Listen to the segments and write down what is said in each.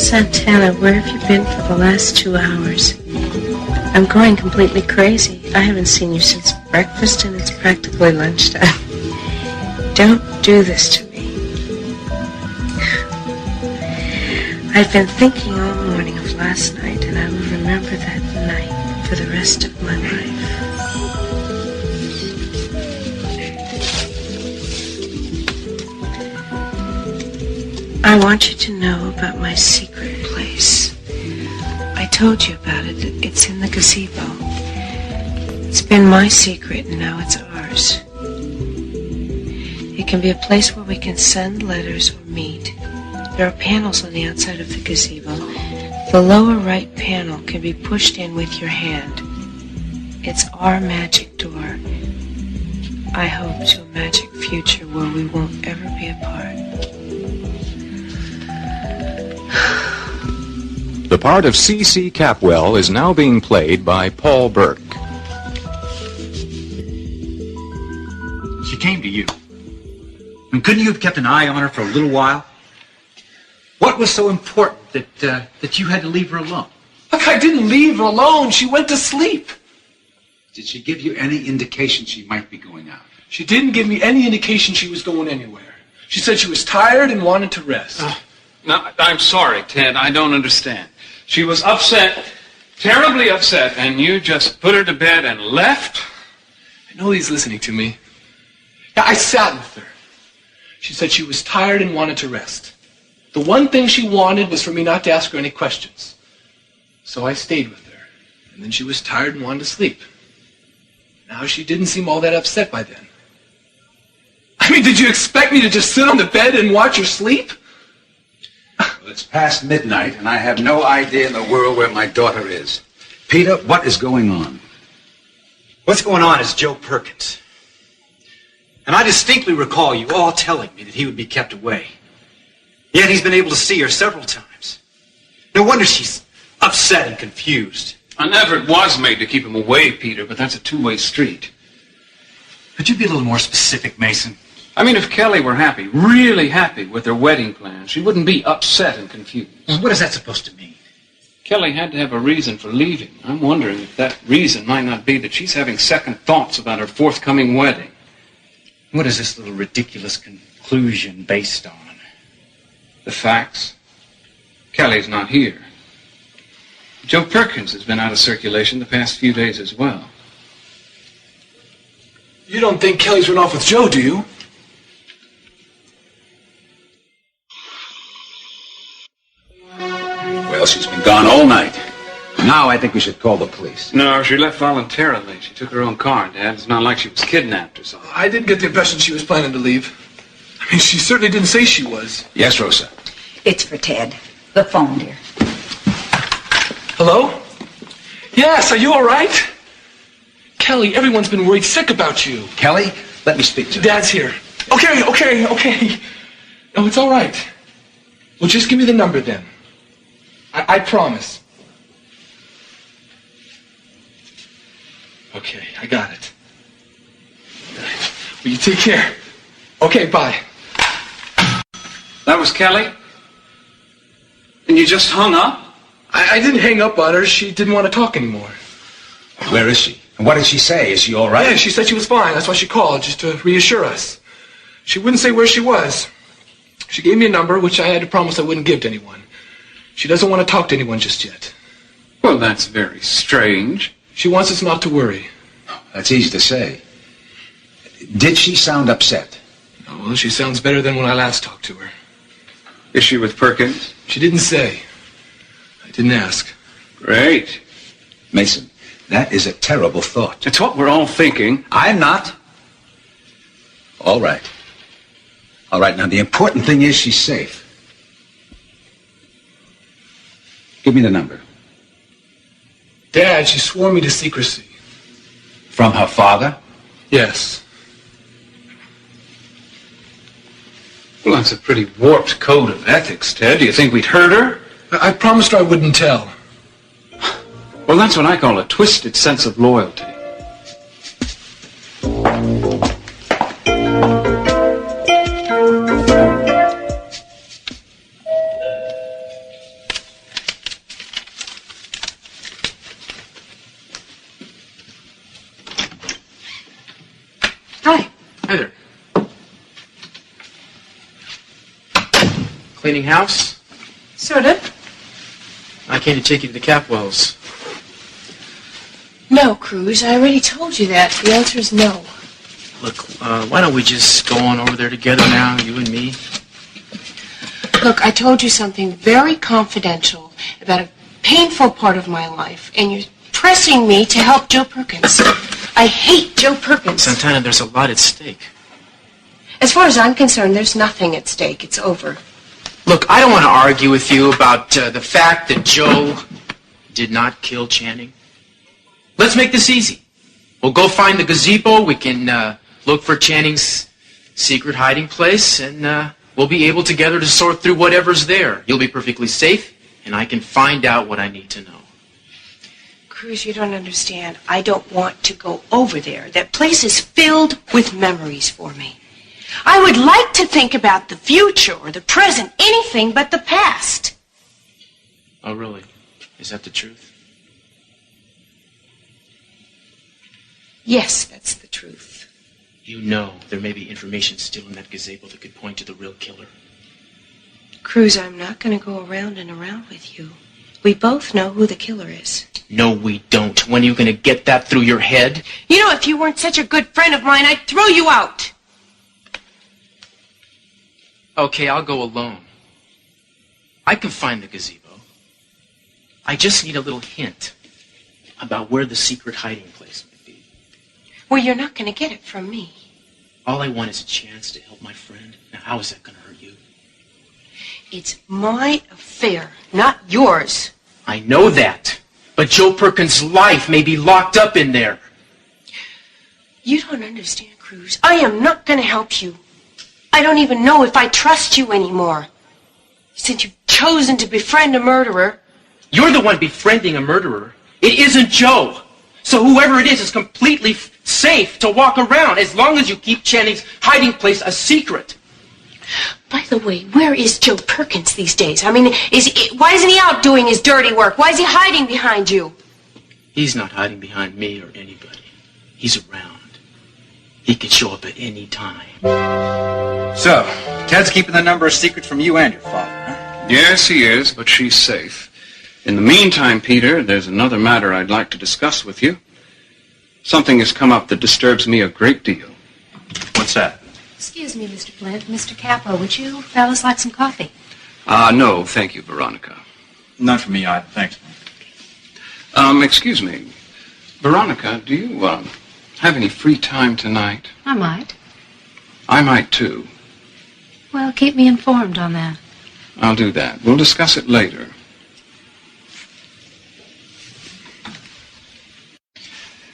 Santana, where have you been for the last 2 hours? I'm going completely crazy. I haven't seen you since breakfast and it's practically lunchtime. Don't do this to me. I've been thinking all morning of last night, and I will remember that night for the rest of my life. I want you to know about my secret place. I told you about it. It's in the gazebo. It's been my secret, and now it's ours. It can be a place where we can send letters or meet. There are panels on the outside of the gazebo. The lower right panel can be pushed in with your hand. It's our magic door. I hope to a magic future where we won't ever be apart. The part of C.C. Capwell is now being played by Paul Burke. She came to you. And couldn't you have kept an eye on her for a little while? What was so important that you had to leave her alone? Look, I didn't leave her alone. She went to sleep. Did she give you any indication she might be going out? She didn't give me any indication she was going anywhere. She said she was tired and wanted to rest. No, I'm sorry, Ted. I don't understand. She was upset, terribly upset, and you just put her to bed and left? I know he's listening to me. Yeah, I sat with her. She said she was tired and wanted to rest. The one thing she wanted was for me not to ask her any questions. So I stayed with her. And then she was tired and wanted to sleep. Now she didn't seem all that upset by then. I mean, did you expect me to just sit on the bed and watch her sleep? Well, it's past midnight, and I have no idea in the world where my daughter is. Peter, what is going on? What's going on is Joe Perkins. And I distinctly recall you all telling me that he would be kept away. Yet he's been able to see her several times. No wonder she's upset and confused. An effort was made to keep him away, Peter, but that's a two-way street. Could you be a little more specific, Mason? I mean, if Kelly were happy, really happy with her wedding plans, she wouldn't be upset and confused. Well, what is that supposed to mean? Kelly had to have a reason for leaving. I'm wondering if that reason might not be that she's having second thoughts about her forthcoming wedding. What is this little ridiculous conclusion based on? The facts. Kelly's not here. Joe Perkins has been out of circulation the past few days as well. You don't think Kelly's run off with Joe, do you? Well, she's been gone all night. Now I think we should call the police. No, she left voluntarily. She took her own car, Dad. It's not like she was kidnapped or something. I didn't get the impression she was planning to leave. I mean, she certainly didn't say she was. Yes, Rosa. It's for Ted. The phone, dear. Hello? Yes, are you all right? Kelly, everyone's been worried sick about you. Kelly, let me speak to her. Dad's here. Okay. No, it's all right. Well, just give me the number then. I promise. Okay, I got it. Well, you take care. Okay, bye. That was Kelly? And you just hung up? I didn't hang up on her. She didn't want to talk anymore. Where is she? And what did she say? Is she all right? Yeah, she said she was fine. That's why she called, just to reassure us. She wouldn't say where she was. She gave me a number, which I had to promise I wouldn't give to anyone. She doesn't want to talk to anyone just yet. Well, that's very strange. She wants us not to worry. That's easy to say. Did she sound upset? Oh, well, she sounds better than when I last talked to her. Is she with Perkins? She didn't say. I didn't ask. Great. Mason, that is a terrible thought. It's what we're all thinking. I'm not. All right. All right, now the important thing is she's safe. Give me the number. Dad, she swore me to secrecy. From her father? Yes. Well, that's a pretty warped code of ethics, Ted. Do you think we'd hurt her? I promised her I wouldn't tell. Well, that's what I call a twisted sense of loyalty. Cleaning house? Sort of. I came to take you to the Capwells. No, Cruz. I already told you that. The answer is no. Look, why don't we just go on over there together now, you and me? Look, I told you something very confidential about a painful part of my life, and you're pressing me to help Joe Perkins. I hate Joe Perkins. Santana, there's a lot at stake. As far as I'm concerned, there's nothing at stake. It's over. Look, I don't want to argue with you about the fact that Joe did not kill Channing. Let's make this easy. We'll go find the gazebo. We can look for Channing's secret hiding place, and we'll be able together to sort through whatever's there. You'll be perfectly safe, and I can find out what I need to know. Cruz, you don't understand. I don't want to go over there. That place is filled with memories for me. I would like to think about the future or the present, anything but the past. Oh, really? Is that the truth? Yes, that's the truth. You know there may be information still in that gazebo that could point to the real killer. Cruz, I'm not going to go around and around with you. We both know who the killer is. No, we don't. When are you going to get that through your head? You know, if you weren't such a good friend of mine, I'd throw you out. Okay, I'll go alone. I can find the gazebo. I just need a little hint about where the secret hiding place might be. Well, you're not going to get it from me. All I want is a chance to help my friend. Now, how is that going to hurt you? It's my affair, not yours. I know that. But Joe Perkins' life may be locked up in there. You don't understand, Cruz. I am not going to help you. I don't even know if I trust you anymore. Since you've chosen to befriend a murderer. You're the one befriending a murderer. It isn't Joe. So whoever it is completely safe to walk around as long as you keep Channing's hiding place a secret. By the way, where is Joe Perkins these days? I mean, why isn't he out doing his dirty work? Why is he hiding behind you? He's not hiding behind me or anybody. He's around. He can show up at any time. So, Ted's keeping the number a secret from you and your father, huh? Yes, he is, but she's safe. In the meantime, Peter, there's another matter I'd like to discuss with you. Something has come up that disturbs me a great deal. What's that? Excuse me, Mr. Flint. Mr. Capo, would you fellas like some coffee? No, thank you, Veronica. None for me either, thanks. Excuse me. Veronica, do you, have any free time tonight? I might. I might, too. Well, keep me informed on that. I'll do that. We'll discuss it later.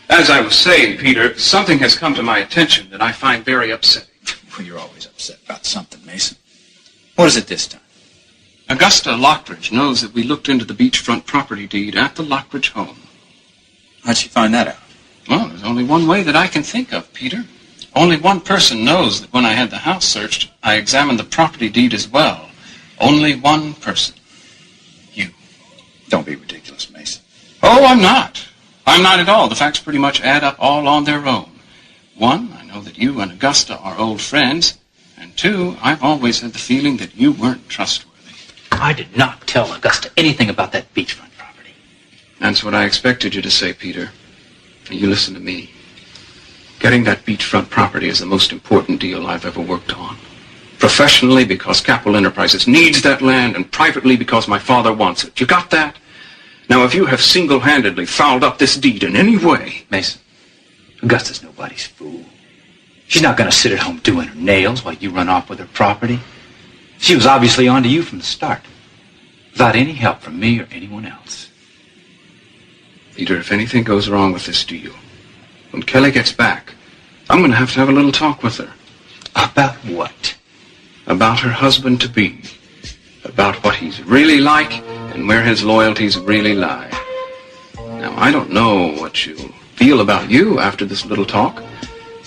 As I was saying, Peter, something has come to my attention that I find very upsetting. Well, you're always upset about something, Mason. What is it this time? Augusta Lockridge knows that we looked into the beachfront property deed at the Lockridge home. How'd she find that out? Well, there's only one way that I can think of, Peter. Only one person knows that when I had the house searched, I examined the property deed as well. Only one person. You. Don't be ridiculous, Mason. Oh, I'm not. I'm not at all. The facts pretty much add up all on their own. One, I know that you and Augusta are old friends. And two, I've always had the feeling that you weren't trustworthy. I did not tell Augusta anything about that beachfront property. That's what I expected you to say, Peter. You listen to me. Getting that beachfront property is the most important deal I've ever worked on. Professionally, because Capital Enterprises needs that land, and privately, because my father wants it. You got that? Now, if you have single-handedly fouled up this deed in any way... Mason, Augusta's nobody's fool. She's not going to sit at home doing her nails while you run off with her property. She was obviously on to you from the start, without any help from me or anyone else. Peter, if anything goes wrong with this deal, when Kelly gets back, I'm going to have a little talk with her. About what? About her husband-to-be. About what he's really like and where his loyalties really lie. Now, I don't know what she'll feel about you after this little talk,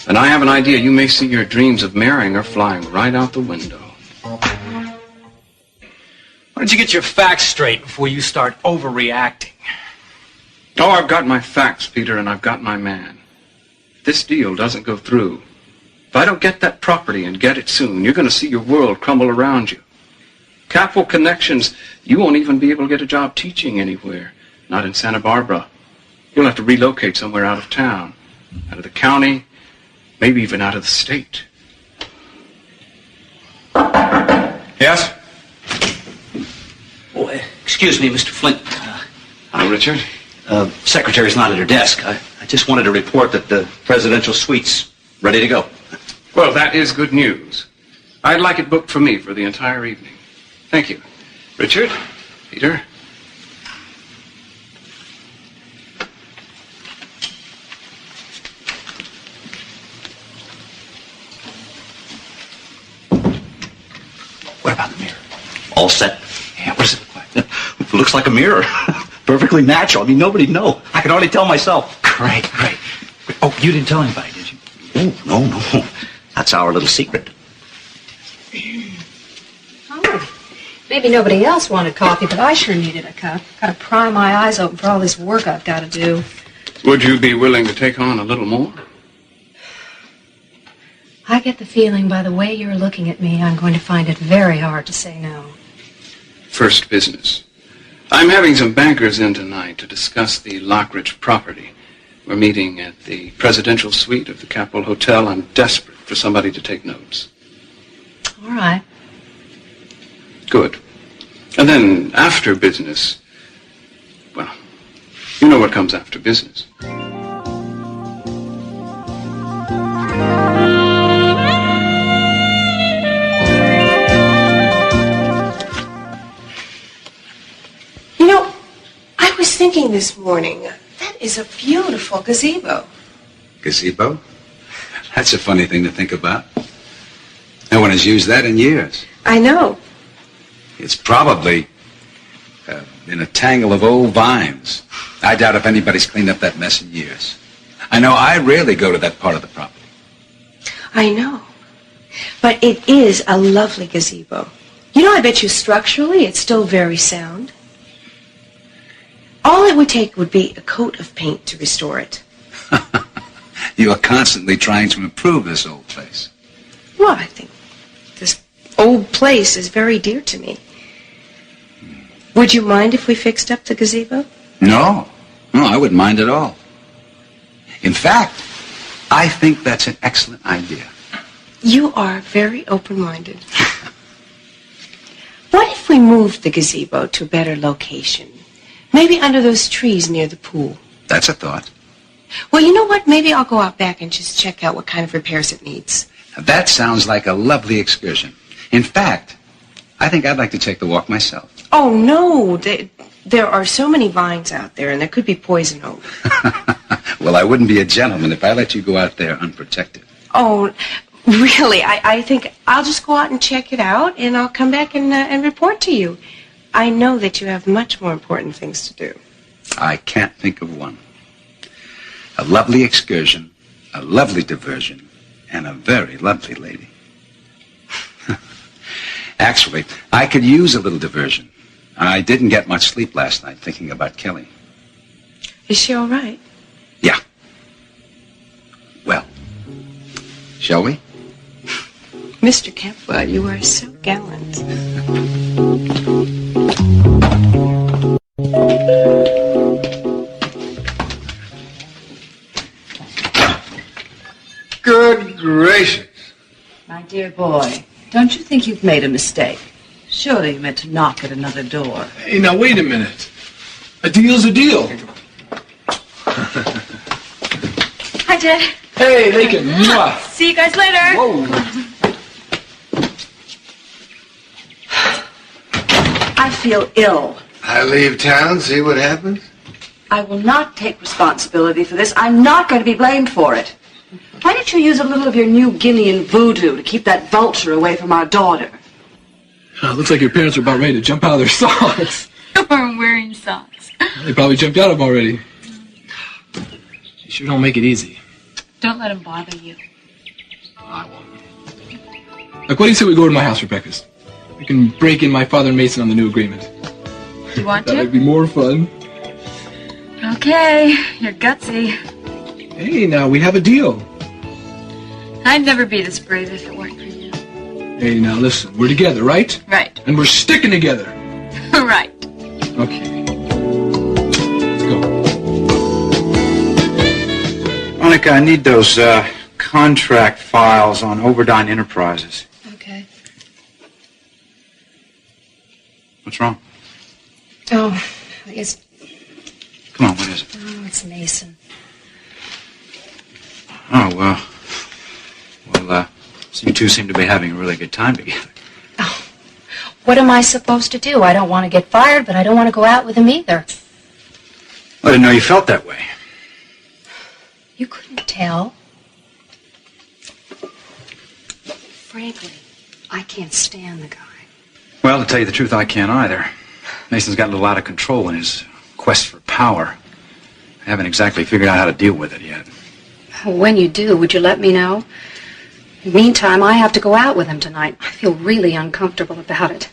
and I have an idea you may see your dreams of marrying her flying right out the window. Why don't you get your facts straight before you start overreacting? Oh, I've got my facts, Peter, and I've got my man. If this deal doesn't go through, if I don't get that property and get it soon, you're going to see your world crumble around you. Capel connections, you won't even be able to get a job teaching anywhere. Not in Santa Bárbara. You'll have to relocate somewhere out of town, out of the county, maybe even out of the state. Yes? Oh, excuse me, Mr. Flint. Hello, Richard. Secretary's not at her desk. I just wanted to report that the presidential suite's ready to go. Well, that is good news. I'd like it booked for me for the entire evening. Thank you. Richard? Peter? What about the mirror? All set? Yeah, what does it look like? It looks like a mirror. Perfectly natural. I mean, nobody'd know. I could hardly tell myself. Great. Oh, you didn't tell anybody, did you? Oh, no. That's our little secret. Oh, maybe nobody else wanted coffee, but I sure needed a cup. Got to pry my eyes open for all this work I've got to do. Would you be willing to take on a little more? I get the feeling by the way you're looking at me, I'm going to find it very hard to say no. First business. I'm having some bankers in tonight to discuss the Lockridge property. We're meeting at the presidential suite of the Capitol Hotel. I'm desperate for somebody to take notes. All right. Good. And then after business, well, you know what comes after business. You know, I was thinking this morning, that is a beautiful gazebo. Gazebo? That's a funny thing to think about. No one has used that in years. I know. It's probably in a tangle of old vines. I doubt if anybody's cleaned up that mess in years. I know I rarely go to that part of the property. I know. But it is a lovely gazebo. You know, I bet you structurally it's still very sound. All it would take would be a coat of paint to restore it. You are constantly trying to improve this old place. Well, I think this old place is very dear to me. Would you mind if we fixed up the gazebo? No, I wouldn't mind at all. In fact, I think that's an excellent idea. You are very open-minded. What if we moved the gazebo to a better location? Maybe under those trees near the pool. That's a thought. Well, you know what? Maybe I'll go out back and just check out what kind of repairs it needs. That sounds like a lovely excursion. In fact, I think I'd like to take the walk myself. Oh, no. There are so many vines out there, and there could be poison oak. Well, I wouldn't be a gentleman if I let you go out there unprotected. Oh, really? I think I'll just go out and check it out, and I'll come back and report to you. I know that you have much more important things to do. I can't think of one. A lovely excursion, a lovely diversion, and a very lovely lady. Actually, I could use a little diversion. I didn't get much sleep last night thinking about Kelly. Is she all right? Yeah. Well, shall we? Mr. Capwell, you are so gallant. Good gracious. My dear boy, don't you think you've made a mistake? Surely you meant to knock at another door. Hey, now wait a minute. A deal's a deal. Hi, Ted. Hey, Lincoln. Mwah. See you guys later. Whoa. I feel ill. I leave town, see what happens? I will not take responsibility for this. I'm not going to be blamed for it. Why don't you use a little of your New Guinean voodoo to keep that vulture away from our daughter? Looks like your parents are about ready to jump out of their socks. We're wearing socks. They probably jumped out of them already. You sure don't make it easy. Don't let them bother you. I won't. Look, what do you say we go to my house for breakfast? We can break in my father and Mason on the new agreement. You want to? That'd be more fun. Okay, you're gutsy. Hey, now, we have a deal. I'd never be this brave if it weren't for you. Hey, now listen. We're together, right? Right. And we're sticking together. Right. Okay. Let's go. Monica, I need those contract files on Overdine Enterprises. Okay. What's wrong? Oh, it's... Come on, what is it? Oh, it's Mason. Oh, well, so you two seem to be having a really good time together. Oh, what am I supposed to do? I don't want to get fired, but I don't want to go out with him either. I didn't know you felt that way. You couldn't tell. Frankly, I can't stand the guy. Well, to tell you the truth, I can't either. Mason's got a little out of control in his quest for power. I haven't exactly figured out how to deal with it yet. When you do, would you let me know? Meantime, I have to go out with him tonight. I feel really uncomfortable about it.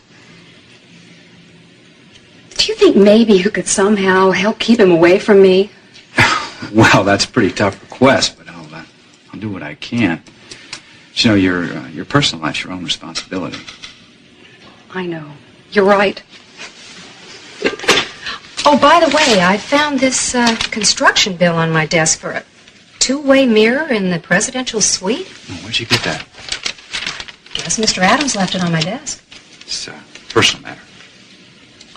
Do you think maybe you could somehow help keep him away from me? Well, that's a pretty tough request, but I'll do what I can. But, you know, your personal life's your own responsibility. I know. You're right. Oh, by the way, I found this construction bill on my desk for a two-way mirror in the presidential suite. Oh, where'd you get that? Guess Mr. Adams left it on my desk. It's a personal matter.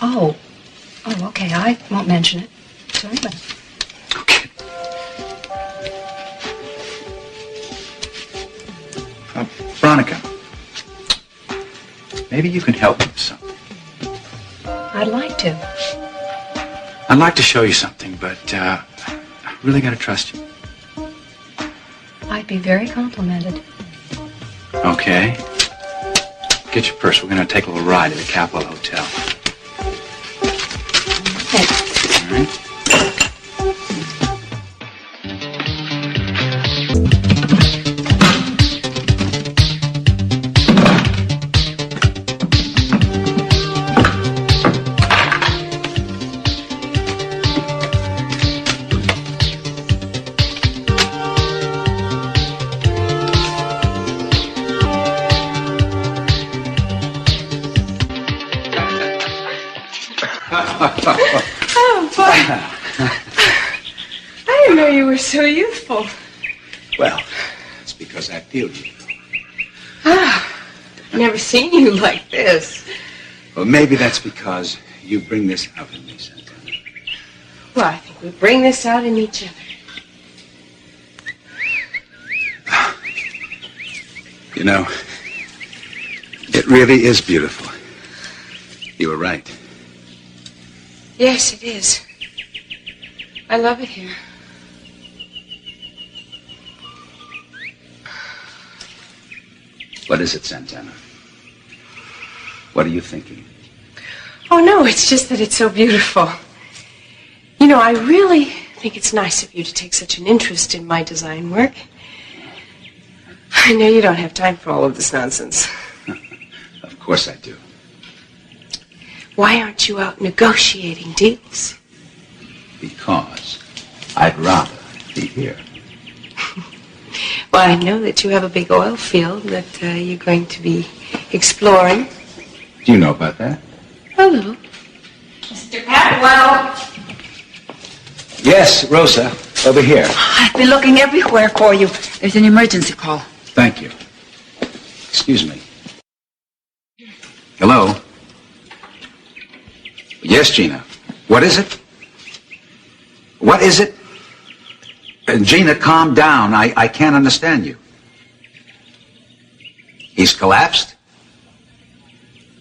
Oh, okay. I won't mention it to anybody. Okay. Veronica, maybe you can help me with something. I'd like to. I'd like to show you something, but I really got to trust you. I'd be very complimented. Okay. Get your purse. We're going to take a little ride to the Capitol Hotel. Okay. All right. Oh, boy. I didn't know you were so youthful. Well, it's because I feel you. I've never seen you like this. Well, maybe that's because you bring this out in me, Santa. Well, I think we bring this out in each other. You know, it really is beautiful. You were right. Yes, it is. I love it here. What is it, Santana? What are you thinking? Oh, no, it's just that it's so beautiful. You know, I really think it's nice of you to take such an interest in my design work. I know you don't have time for all of this nonsense. Of course I do. Why aren't you out negotiating deals? Because I'd rather be here. Well, I know that you have a big oil field that you're going to be exploring. Do you know about that? A little. Mr. Capwell. Yes, Rosa, over here. I've been looking everywhere for you. There's an emergency call. Thank you. Excuse me. Hello? Yes, Gina. What is it? What is it? Gina, calm down. I can't understand you. He's collapsed?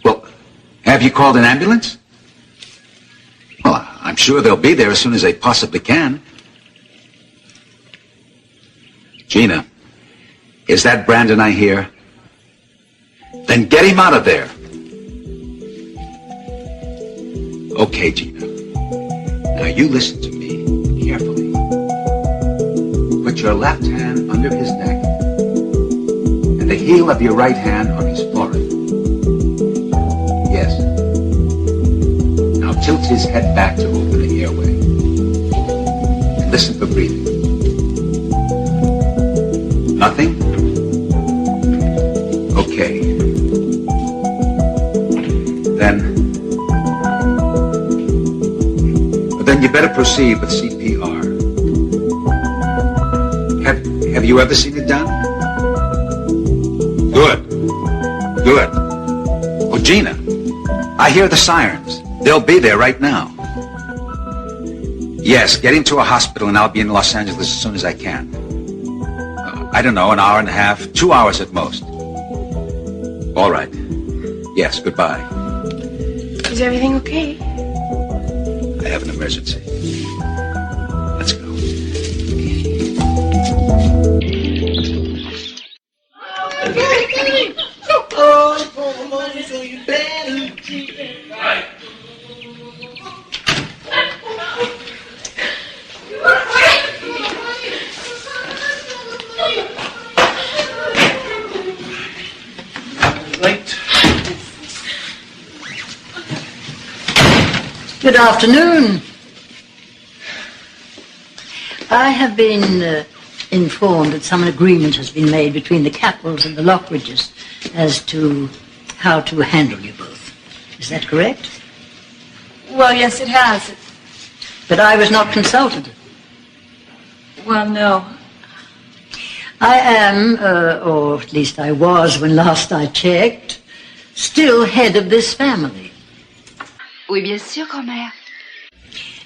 Well, have you called an ambulance? Well, I'm sure they'll be there as soon as they possibly can. Gina, is that Brandon I hear? Then get him out of there. Okay, Gina. Now you listen to me carefully. Put your left hand under his neck and the heel of your right hand on his forehead. Yes. Now tilt his head back to open the airway. And listen for breathing. Nothing? Okay. better proceed with CPR. Have you ever seen it done? Good. Good. Oh, Gina, I hear the sirens. They'll be there right now. Yes, get him to a hospital and I'll be in Los Angeles as soon as I can. I don't know, an hour and a half, 2 hours at most. All right. Yes, goodbye. Is everything okay? I have an emergency. Let's go. Good afternoon. I have been informed that some agreement has been made between the Capwells and the Lockridges as to how to handle you both. Is that correct? Well, yes, it has. But I was not consulted. Well, no. I am, or at least I was when last I checked, still head of this family. Oui, bien sûr, grand-mère.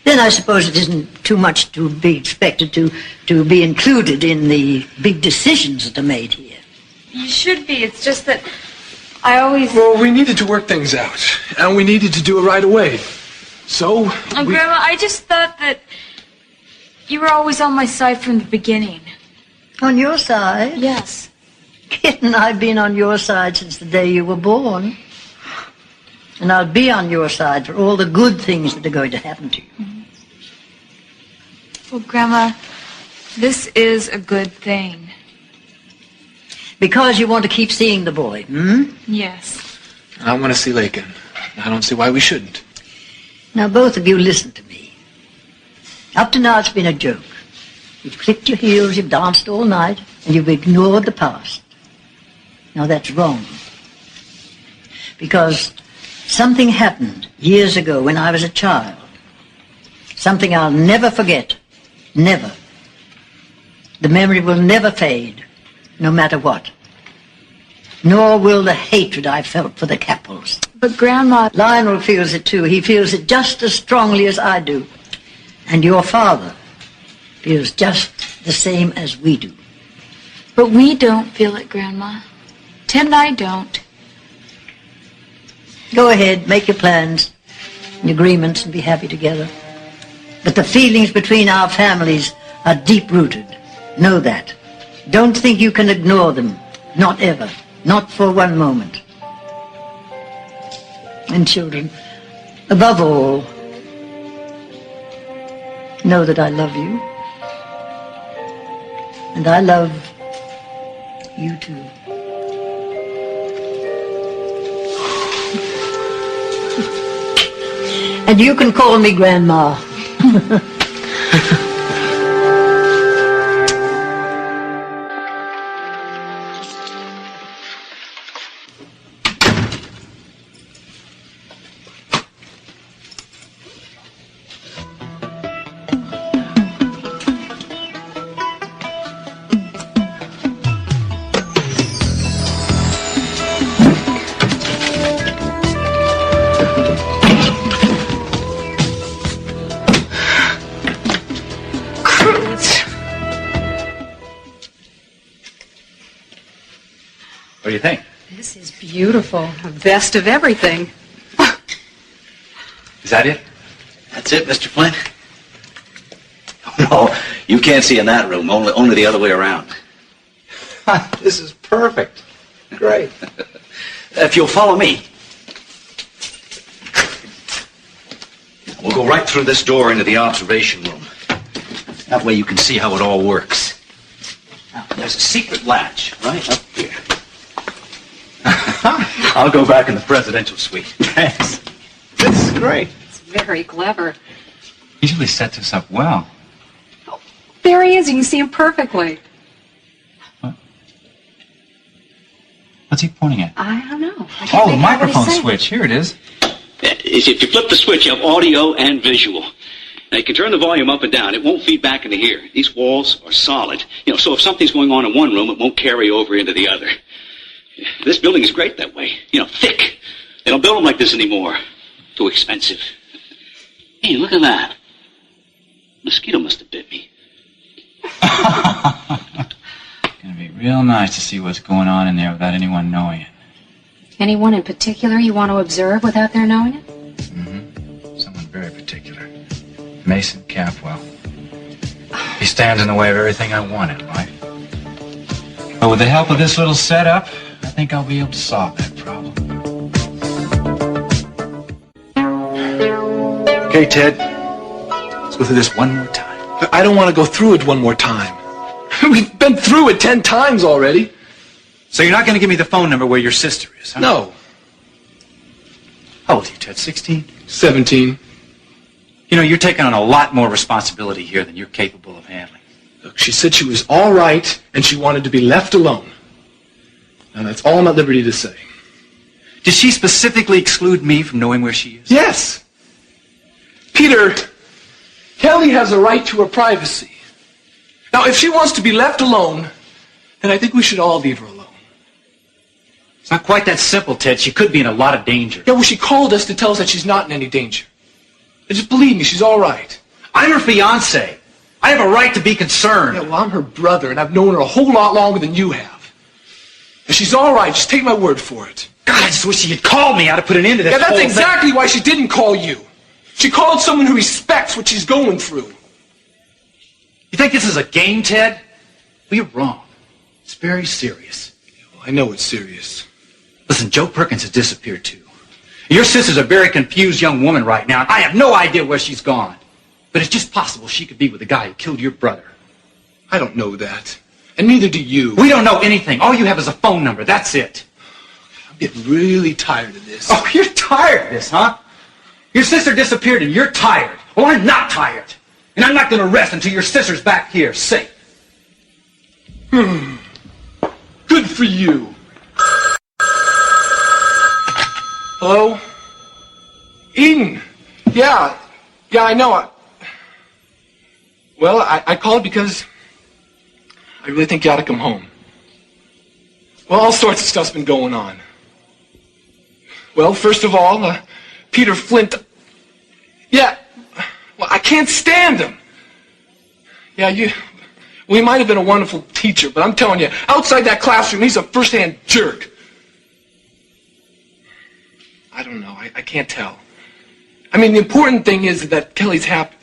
Then I suppose it isn't too much to be expected to be included in the big decisions that are made here. You should be. It's just that I always... Well, we needed to work things out, and we needed to do it right away. So, Grandma, I just thought that you were always on my side from the beginning. On your side? Yes. Kitten, I've been on your side since the day you were born. And I'll be on your side for all the good things that are going to happen to you. Mm-hmm. Well, Grandma, this is a good thing. Because you want to keep seeing the boy, hmm? Yes. I want to see Lakin. I don't see why we shouldn't. Now, both of you listen to me. Up to now, it's been a joke. You've clicked your heels, you've danced all night, and you've ignored the past. Now, that's wrong. Because something happened years ago when I was a child. Something I'll never forget. Never. The memory will never fade, no matter what. Nor will the hatred I felt for the Capwells. But, Grandma... Lionel feels it too. He feels it just as strongly as I do. And your father feels just the same as we do. But we don't feel it, Grandma. Ted and I don't. Go ahead, make your plans and agreements and be happy together. But the feelings between our families are deep-rooted. Know that. Don't think you can ignore them. Not ever. Not for one moment. And children, above all, know that I love you. And I love you too. And you can call me Grandma. What do you think? This is beautiful. A best of everything. Is that it? That's it, Mr. Flynn. No, you can't see in that room, only the other way around. This is perfect. Great. If you'll follow me. We'll go right through this door into the observation room. That way you can see how it all works. Now, there's a secret latch right up here. I'll go back in the presidential suite. Thanks. This is great. It's very clever. He really set this up well. There he is. You can see him perfectly. What's he pointing at? I don't know. Oh, the microphone switch. Here it is. If you flip the switch, you have audio and visual. Now, you can turn the volume up and down. It won't feed back into here. These walls are solid. So if something's going on in one room, it won't carry over into the other. This building is great that way. Thick. They don't build them like this anymore. Too expensive. Hey, look at that. Mosquito must have bit me. It's going to be real nice to see what's going on in there without anyone knowing it. Anyone in particular you want to observe without their knowing it? Mm-hmm. Someone very particular. Mason Capwell. He stands in the way of everything I want in life. But with the help of this little setup, I think I'll be able to solve that problem. Okay, Ted. Let's go through this one more time. I don't want to go through it one more time. We've been through it 10 times already. So you're not going to give me the phone number where your sister is, huh? No. How old are you, Ted? 16? 17. You're taking on a lot more responsibility here than you're capable of handling. Look, she said she was all right and she wanted to be left alone. Now, that's all I'm at liberty to say. Did she specifically exclude me from knowing where she is? Yes. Peter, Kelly has a right to her privacy. Now, if she wants to be left alone, then I think we should all leave her alone. It's not quite that simple, Ted. She could be in a lot of danger. Yeah, well, she called us to tell us that she's not in any danger. And just believe me, she's all right. I'm her fiancé. I have a right to be concerned. Yeah, well, I'm her brother, and I've known her a whole lot longer than you have. And she's all right. Just take my word for it. God, I just wish she had called me. I'd have put an end to this Yeah, that's whole exactly why she didn't call you. She called someone who respects what she's going through. You think this is a game, Ted? Well, you're wrong. It's very serious. Yeah, well, I know it's serious. Listen, Joe Perkins has disappeared too. Your sister's a very confused young woman right now, and I have no idea where she's gone. But it's just possible she could be with the guy who killed your brother. I don't know that. And neither do you. We don't know anything. All you have is a phone number. That's it. I'm getting really tired of this. Oh, you're tired of this, huh? Your sister disappeared and you're tired. Well, I'm not tired. And I'm not going to rest until your sister's back here, safe. Good for you. Hello? Eden. Yeah, I know. I called because I really think you ought to come home. Well, all sorts of stuff's been going on. Well, first of all, Peter Flint. Yeah, well, I can't stand him. Yeah, he might have been a wonderful teacher, but I'm telling you, outside that classroom, he's a first-hand jerk. I don't know. I can't tell. I mean, the important thing is that Kelly's happy.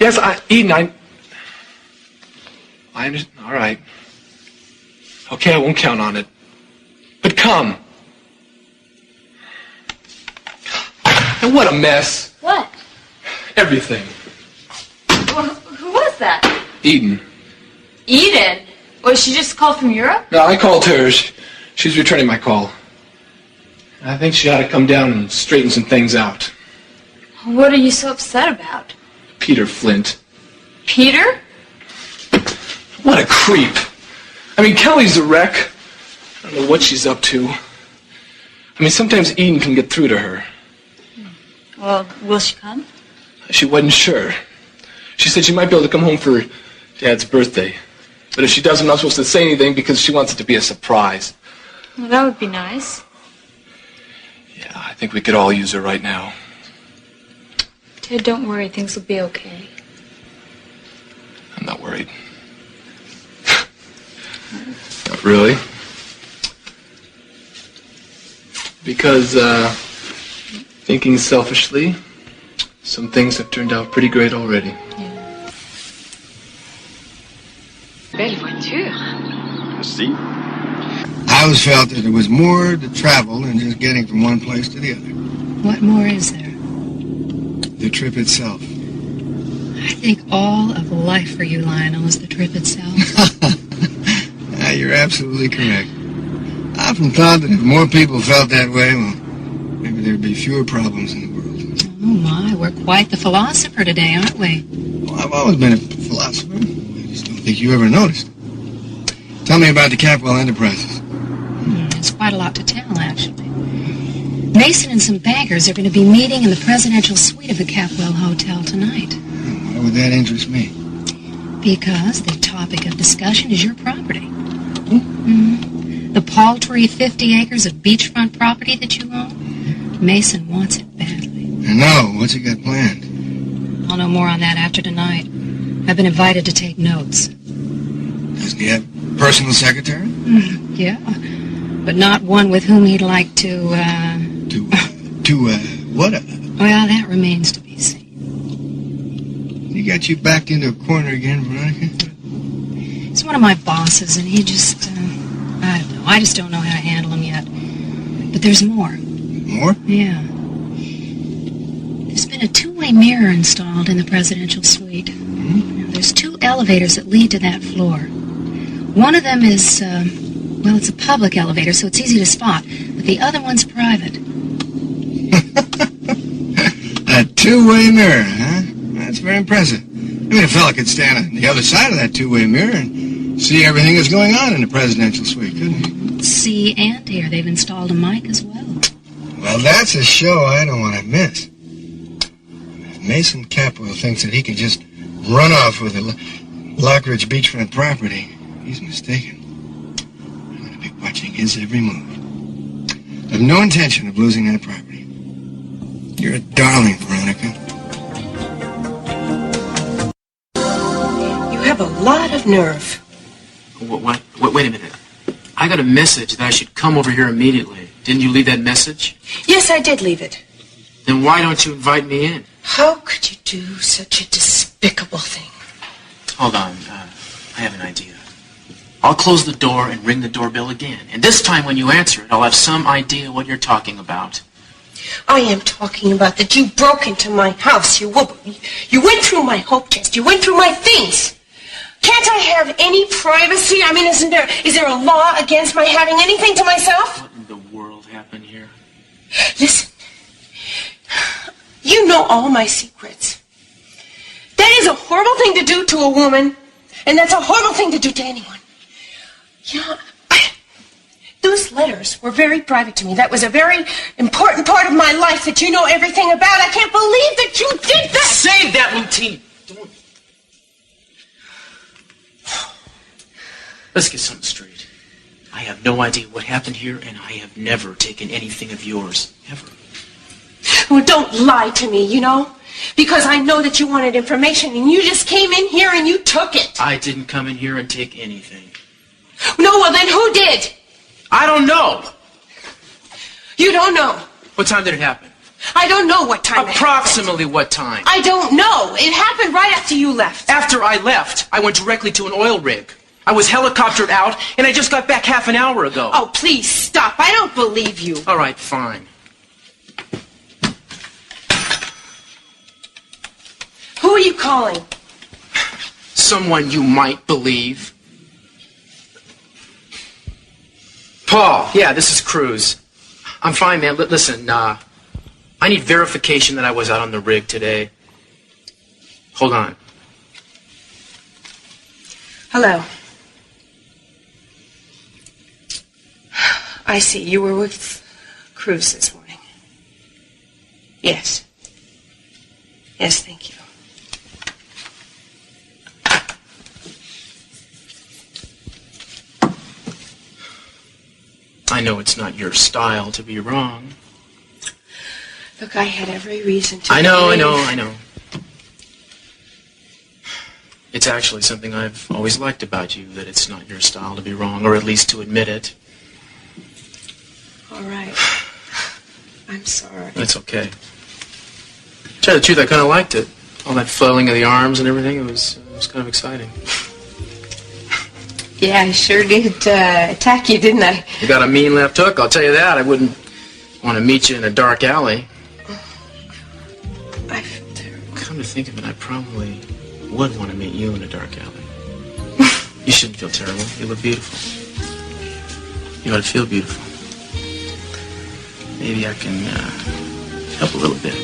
Yes, Eden, I understand. All right. Okay, I won't count on it. But come. And what a mess. What? Everything. Well, who was that? Eden. Eden? Was she just called from Europe? No, I called her. She's returning my call. I think she ought to come down and straighten some things out. What are you so upset about? Peter Flint. Peter? What a creep. I mean, Kelly's a wreck. I don't know what she's up to. I mean, sometimes Eden can get through to her. Well, will she come? She wasn't sure. She said she might be able to come home for Dad's birthday. But if she does, I'm not supposed to say anything because she wants it to be a surprise. Well, that would be nice. Yeah, I think we could all use her right now. Ted, don't worry. Things will be okay. I'm not worried. Not really. Because, thinking selfishly, some things have turned out pretty great already. Yeah. Belle voiture. See? I always felt that there was more to travel than just getting from one place to the other. What more is there? The trip itself. I think all of life for you, Lionel, is the trip itself. You're absolutely correct. I often thought that if more people felt that way, well, maybe there'd be fewer problems in the world. Oh, my, we're quite the philosopher today, aren't we? Well, I've always been a philosopher. I just don't think you ever noticed. Tell me about the Capwell Enterprises. It's quite a lot to tell, actually. Mason and some bankers are going to be meeting in the presidential suite of the Capwell Hotel tonight. Why would that interest me? Because the topic of discussion is your property. Mm-hmm. The paltry 50 acres of beachfront property that you own. Mason wants it badly. I know. What's he got planned? I'll know more on that after tonight. I've been invited to take notes. Doesn't he have a personal secretary? Yeah, but not one with whom he'd like to, what? Well, that remains to be seen. He got you backed into a corner again, Veronica? He's one of my bosses, and he just, I don't know. I just don't know how to handle him yet. But there's more. More? Yeah. There's been a two-way mirror installed in the presidential suite. Now, there's 2 elevators that lead to that floor. One of them is, well, it's a public elevator, so it's easy to spot. But the other one's private. A two-way mirror, huh? That's very impressive. I mean, a fella could stand on the other side of that two-way mirror and see everything that's going on in the presidential suite, couldn't he? See and hear. They've installed a mic as well. Well, that's a show I don't want to miss. If Mason Capwell thinks that he can just run off with the Lockridge beachfront property, he's mistaken. I'm going to be watching his every move. I have no intention of losing that property. You're a darling, Veronica. You have a lot of nerve. What? Wait a minute. I got a message that I should come over here immediately. Didn't you leave that message? Yes, I did leave it. Then why don't you invite me in? How could you do such a despicable thing? Hold on. I have an idea. I'll close the door and ring the doorbell again. And this time when you answer it, I'll have some idea what you're talking about. I am talking about that you broke into my house. You went through my hope chest. You went through my things. Can't I have any privacy? I mean, is there a law against my having anything to myself? What in the world happened here? Listen, you know all my secrets. That is a horrible thing to do to a woman, and that's a horrible thing to do to anyone. Yeah, those letters were very private to me. That was a very important part of my life that you know everything about. I can't believe that you did that. Save that routine. Don't. Let's get something straight. I have no idea what happened here, and I have never taken anything of yours. Ever. Well, don't lie to me, you know? Because I know that you wanted information, and you just came in here and you took it. I didn't come in here and take anything. No, well then who did? I don't know. You don't know. What time did it happen? I don't know what time Approximately what time? I don't know. It happened right after you left. After I left, I went directly to an oil rig. I was helicoptered out, and I just got back half an hour ago. Oh, please stop. I don't believe you. All right, fine. Who are you calling? Someone you might believe. Paul, yeah, this is Cruz. I'm fine, man. Listen, I need verification that I was out on the rig today. Hold on. Hello. I see. You were with Cruz this morning. Yes. Yes, thank you. I know it's not your style to be wrong. Look, I had every reason to I know. believe. It's actually something I've always liked about you, that it's not your style to be wrong, or at least to admit it. All right. I'm sorry. That's okay. To tell you the truth, I kind of liked it. All that flailing of the arms and everything, it was kind of exciting. Yeah, I sure did attack you, didn't I? You got a mean left hook, I'll tell you that. I wouldn't want to meet you in a dark alley. I feel terrible. Come to think of it, I probably would want to meet you in a dark alley. You shouldn't feel terrible. You look beautiful. You ought to feel beautiful. Maybe I can help a little bit.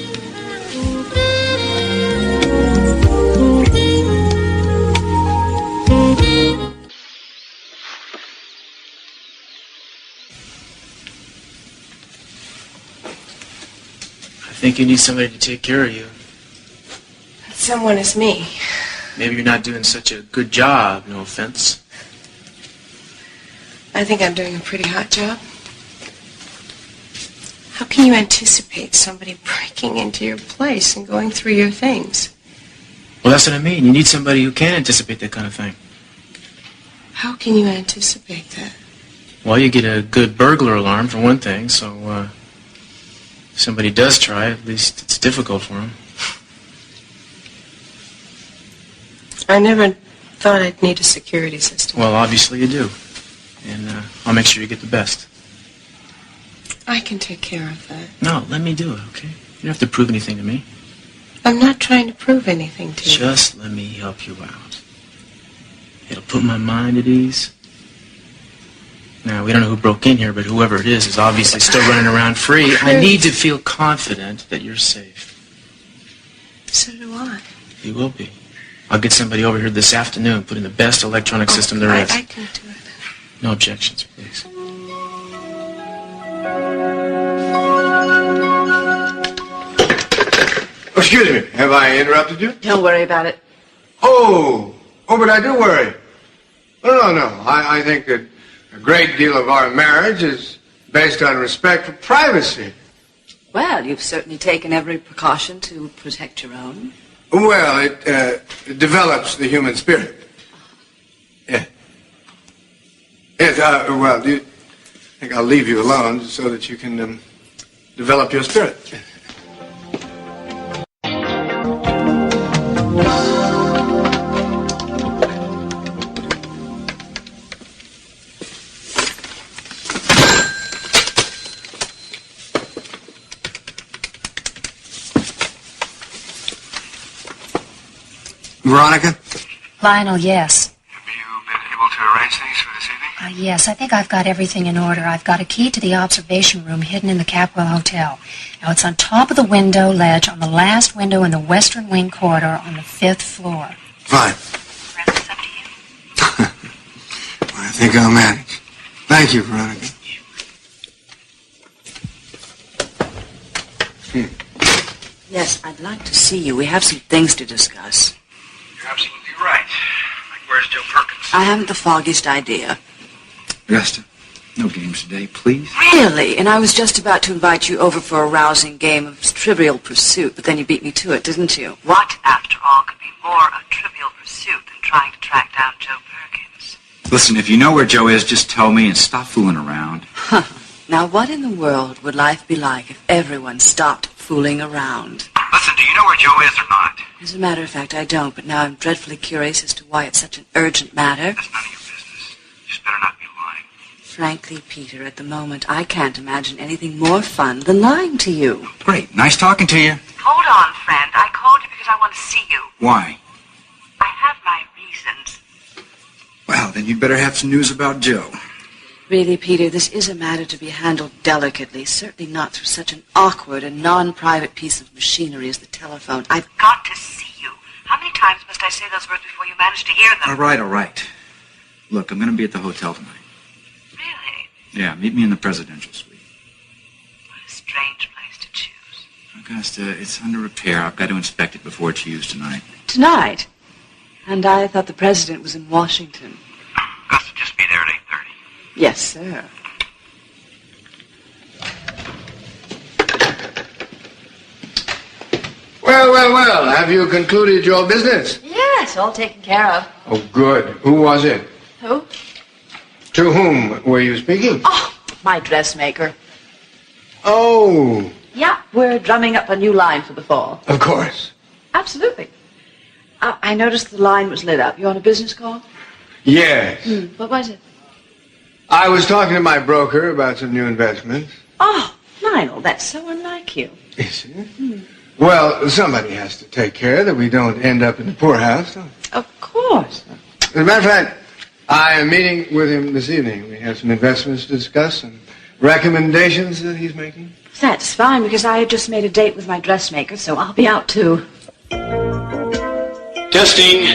think you need somebody to take care of you. That someone is me. Maybe you're not doing such a good job, no offense. I think I'm doing a pretty hot job. How can you anticipate somebody breaking into your place and going through your things? Well, that's what I mean. You need somebody who can anticipate that kind of thing. How can you anticipate that? Well, you get a good burglar alarm, for one thing, so if somebody does try, at least it's difficult for them. I never thought I'd need a security system. Well, obviously you do. And I'll make sure you get the best. I can take care of that. No, let me do it, okay? You don't have to prove anything to me. I'm not trying to prove anything to you. Just let me help you out. It'll put my mind at ease. Now, we don't know who broke in here, but whoever it is obviously still running around free. I need to feel confident that you're safe. So do I. You will be. I'll get somebody over here this afternoon, put in the best electronic system there is. I can do it. No objections, please. Excuse me, have I interrupted you? Don't worry about it. Oh, but I do worry. No. I think that a great deal of our marriage is based on respect for privacy. Well, you've certainly taken every precaution to protect your own. Well, it develops the human spirit. Yeah. Yes, well, do you think I'll leave you alone so that you can develop your spirit? Veronica? Lionel, yes. Have you been able to arrange things for this evening? Yes, I think I've got everything in order. I've got a key to the observation room hidden in the Capwell Hotel. Now, it's on top of the window ledge on the last window in the western wing corridor on the 5th floor. Fine. The rest is up to you. I think I'll manage. Thank you, Veronica. Yes, I'd like to see you. We have some things to discuss. You're absolutely right. Like, where's Joe Perkins? I haven't the foggiest idea. Augusta, no games today, please. Really? And I was just about to invite you over for a rousing game of Trivial Pursuit, but then you beat me to it, didn't you? What, after all, could be more a Trivial Pursuit than trying to track down Joe Perkins? Listen, if you know where Joe is, just tell me and stop fooling around. Now, what in the world would life be like if everyone stopped fooling around? Listen, do you know where Joe is or not? As a matter of fact, I don't, but now I'm dreadfully curious as to why it's such an urgent matter. That's none of your business. You just better not be lying. Frankly, Peter, at the moment, I can't imagine anything more fun than lying to you. Great. Nice talking to you. Hold on, friend. I called you because I want to see you. Why? I have my reasons. Well, then you'd better have some news about Joe. Really, Peter, this is a matter to be handled delicately, certainly not through such an awkward and non-private piece of machinery as the telephone. I've got to see you. How many times must I say those words before you manage to hear them? All right. Look, I'm going to be at the hotel tonight. Really? Yeah, meet me in the presidential suite. What a strange place to choose. Augusta, it's under repair. I've got to inspect it before it's used tonight. Tonight? And I thought the president was in Washington. Augusta, just be there at 8:30. Yes, sir. Well, have you concluded your business? Yes, all taken care of. Oh, good. Who was it? Who? To whom were you speaking? Oh, my dressmaker. Oh, Yeah, we're drumming up a new line for the fall. of course. Absolutely. I noticed the line was lit up. You on a business call? Yes. What was it? I was talking to my broker about some new investments. Oh, Lionel, that's so unlike you. Is it? Well, somebody has to take care that we don't end up in the poorhouse. Of course. As a matter of fact, I am meeting with him this evening. We have some investments to discuss and recommendations that he's making. That's fine, because I just made a date with my dressmaker, so I'll be out too. Testing.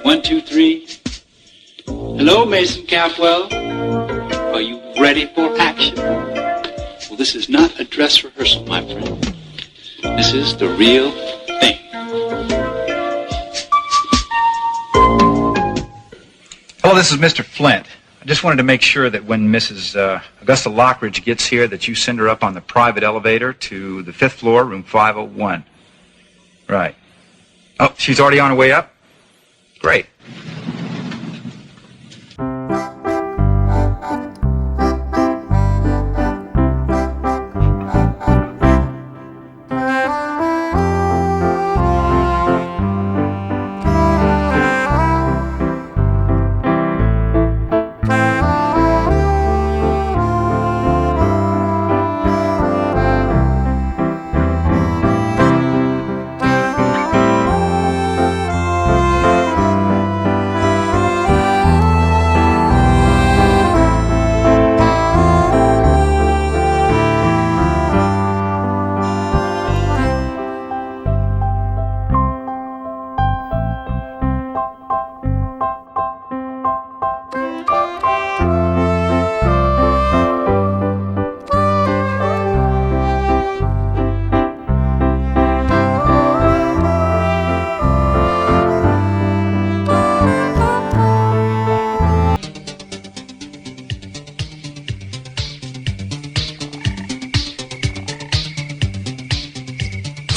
1, 2, 3. Hello, Mason Capwell. Are you ready for action? Well, this is not a dress rehearsal, my friend. This is the real thing. Hello, this is Mr. Flint. I just wanted to make sure that when Mrs. Augusta Lockridge gets here that you send her up on the private elevator to the 5th floor, room 501. Right. Oh, she's already on her way up? Great.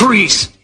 Freeze!